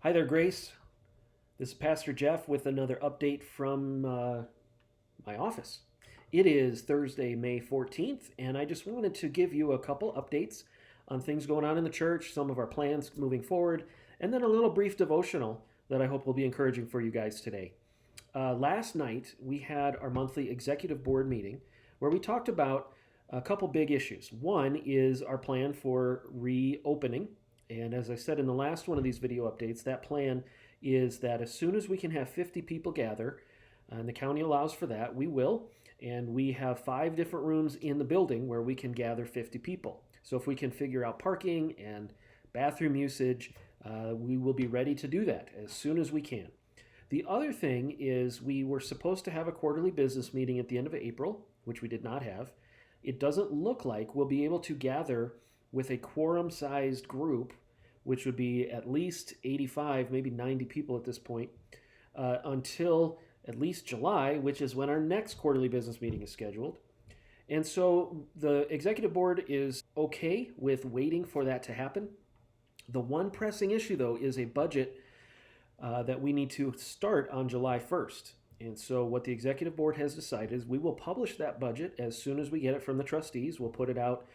Hi there, Grace. This is Pastor Jeff with another update from my office. It is Thursday, May 14th, and I just wanted to give you a couple updates on things going on in the church, some of our plans moving forward, and then a little brief devotional that I hope will be encouraging for you guys today. Last night, we had our monthly executive board meeting where we talked about a couple big issues. One is our plan for reopening. And as I said in the last one of these video updates, that plan is that as soon as we can have 50 people gather, and the county allows for that, we will. And we have 5 different rooms in the building where we can gather 50 people. So if we can figure out parking and bathroom usage, we will be ready to do that as soon as we can. The other thing is we were supposed to have a quarterly business meeting at the end of April, which we did not have. It doesn't look like we'll be able to gather with a quorum-sized group, which would be at least 85, maybe 90 people at this point, until at least July, which is when our next quarterly business meeting is scheduled. And so the executive board is okay with waiting for that to happen. The one pressing issue, though, is a budget that we need to start on July 1st. And so what the executive board has decided is we will publish that budget as soon as we get it from the trustees. We'll put it out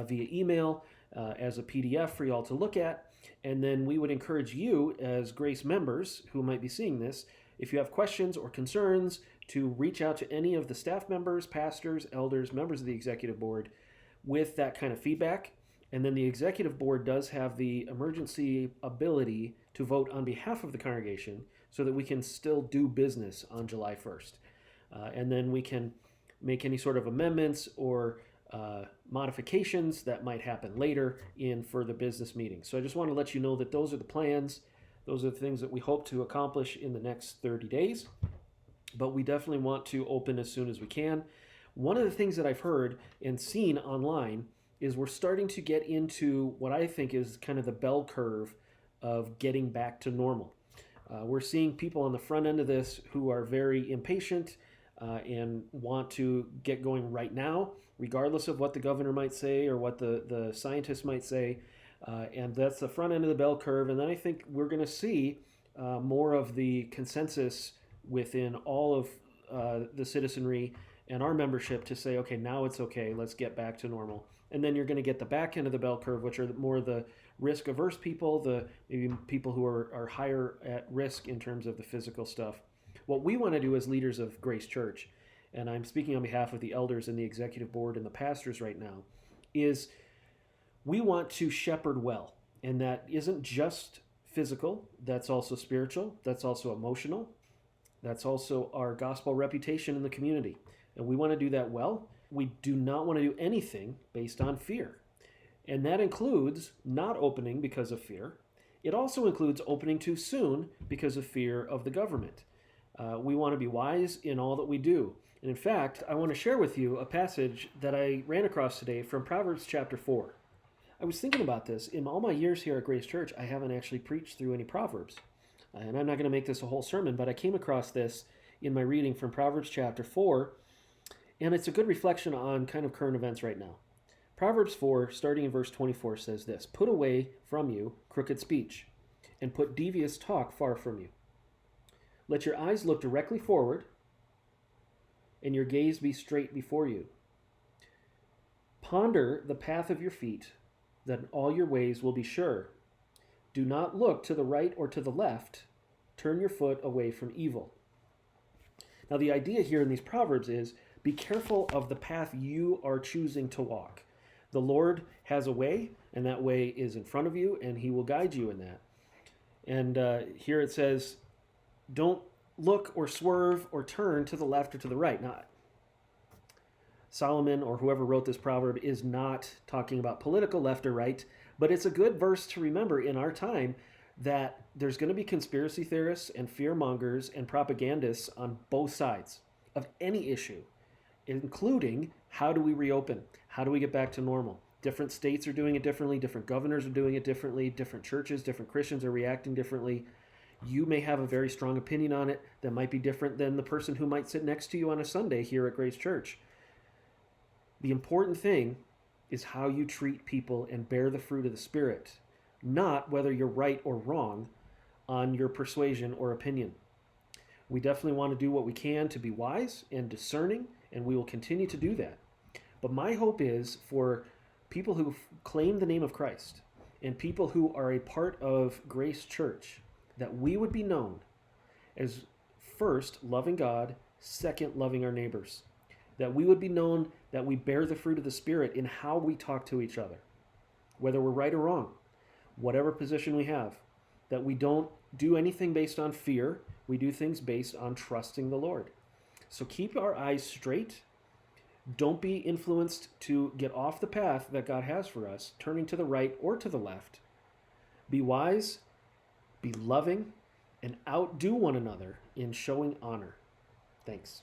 via email as a PDF for you all to look at. And then we would encourage you as Grace members who might be seeing this, if you have questions or concerns, to reach out to any of the staff members, pastors, elders, members of the executive board with that kind of feedback. And then the executive board does have the emergency ability to vote on behalf of the congregation so that we can still do business on July 1st. And then we can make any sort of amendments or modifications that might happen later in further business meetings. So I just want to let you know that those are the plans. Those are the things that we hope to accomplish in the next 30 days. But we definitely want to open as soon as we can. One of the things that I've heard and seen online is we're starting to get into what I think is kind of the bell curve of getting back to normal. We're seeing people on the front end of this who are very impatient and want to get going right now, regardless of what the governor might say or what the scientists might say. And that's the front end of the bell curve. And then I think we're going to see more of the consensus within all of the citizenry and our membership to say, okay, now it's okay, let's get back to normal. And then you're going to get the back end of the bell curve, which are more the risk-averse people, the maybe people who are higher at risk in terms of the physical stuff. What we want to do as leaders of Grace Church, and I'm speaking on behalf of the elders and the executive board and the pastors right now, is we want to shepherd well. And that isn't just physical, that's also spiritual, that's also emotional, that's also our gospel reputation in the community. And we want to do that well. We do not want to do anything based on fear. And that includes not opening because of fear. It also includes opening too soon because of fear of the government. We want to be wise in all that we do. And in fact, I want to share with you a passage that I ran across today from Proverbs chapter 4. I was thinking about this. In all my years here at Grace Church, I haven't actually preached through any Proverbs. And I'm not going to make this a whole sermon, but I came across this in my reading from Proverbs chapter 4. And it's a good reflection on kind of current events right now. Proverbs 4, starting in verse 24, says this: "Put away from you crooked speech, and put devious talk far from you. Let your eyes look directly forward, and your gaze be straight before you. Ponder the path of your feet, that all your ways will be sure. Do not look to the right or to the left. Turn your foot away from evil." Now, the idea here in these Proverbs is be careful of the path you are choosing to walk. The Lord has a way, and that way is in front of you, and He will guide you in that. And here it says, don't look or swerve or turn to the left or to the right. Now, Solomon or whoever wrote this proverb is not talking about political left or right, but it's a good verse to remember in our time that there's going to be conspiracy theorists and fear mongers and propagandists on both sides of any issue, including how do we reopen? How do we get back to normal? Different states are doing it differently. Different governors are doing it differently. Different churches, different Christians are reacting differently. You may have a very strong opinion on it that might be different than the person who might sit next to you on a Sunday here at Grace Church. The important thing is how you treat people and bear the fruit of the Spirit, not whether you're right or wrong on your persuasion or opinion. We definitely want to do what we can to be wise and discerning, and we will continue to do that. But my hope is for people who claim the name of Christ and people who are a part of Grace Church that we would be known as first loving God, second loving our neighbors. That we would be known that we bear the fruit of the Spirit in how we talk to each other, whether we're right or wrong, whatever position we have. That we don't do anything based on fear, we do things based on trusting the Lord. So keep our eyes straight. Don't be influenced to get off the path that God has for us, turning to the right or to the left. Be wise, be loving, and outdo one another in showing honor. Thanks.